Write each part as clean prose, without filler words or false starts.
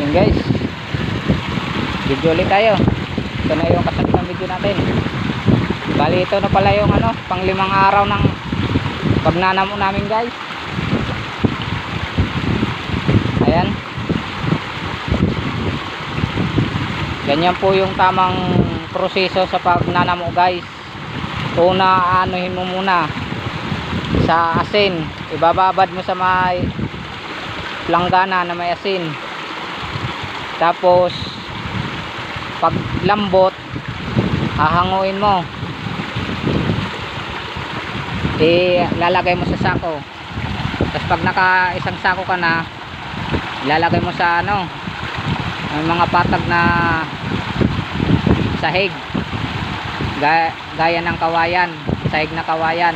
Yun guys, video ulit tayo. Ito na yung kasunod ng video natin. Bali ito na pala yung pang-5 araw ng pagnanamo namin guys. Ayan, ganyan po yung tamang proseso sa pagnanamo guys. Una, anuhin mo muna sa asin, ibababad mo sa may planggana na may asin. Tapos pag lambot, hahanguin mo, ilalagay mo sa sako. Tapos pag naka isang sako ka na, ilalagay mo sa may mga patag na sahig, gaya ng kawayan, sahig na kawayan.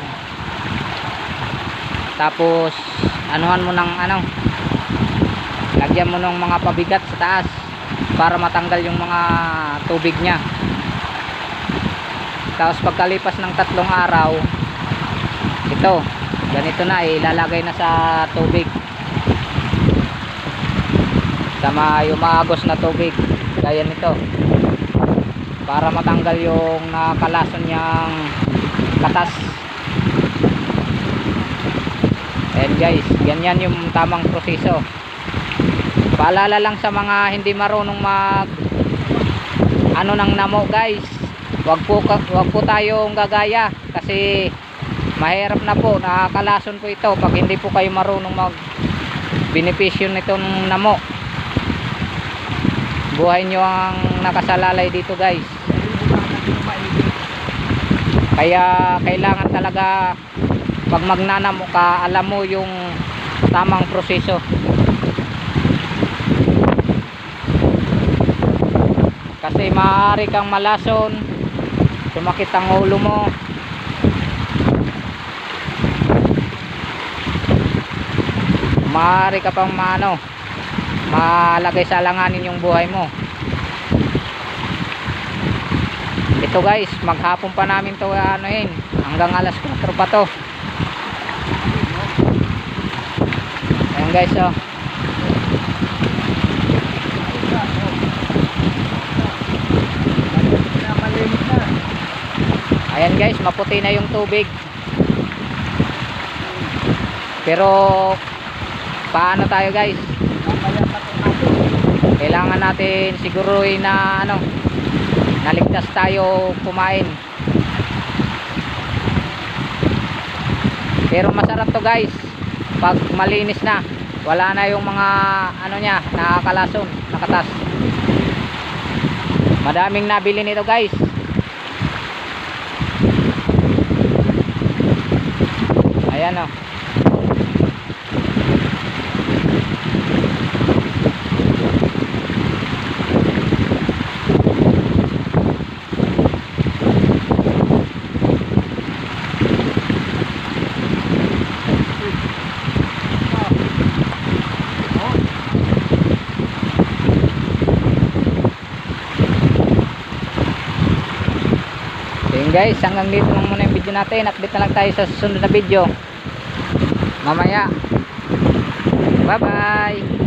Tapos anuhan mo ng lagyan mo ng mga pabigat sa taas para matanggal yung mga tubig nya. Tapos pagkalipas ng 3 araw, ito ganito na, ilalagay na sa tubig, sa umaagos na tubig gaya nito, para matanggal yung nakalason niyang katas. Ayan guys, ganyan yung tamang proseso. Paalala lang sa mga hindi marunong mag ng namo guys, wag po tayong gagaya, kasi mahirap na po, nakakalason po ito pag hindi po kayo marunong mag benepisyo nitong namo. Buhay nyo ang nakasalalay dito guys, kaya kailangan talaga pag magnanamo ka, alam mo yung tamang proseso. Kasi maaari kang malason, sumakit ang ulo mo. Maaari ka pang malagay sa alanganin yung buhay mo. Ito guys, maghapon pa namin to hanggang alas 4 pa to. Ayan guys, ayan guys, maputi na yung tubig. Pero paano tayo guys? Kailangan natin siguruhin na naligtas tayo kumain. Pero masarap to guys pag malinis na, wala na yung mga nya nakakalason, nakatas. Madaming nabili nito guys. Ayan guys, hanggang dito lang muna yung video natin. Update na lang tayo sa susunod na video mamaya. Bye bye.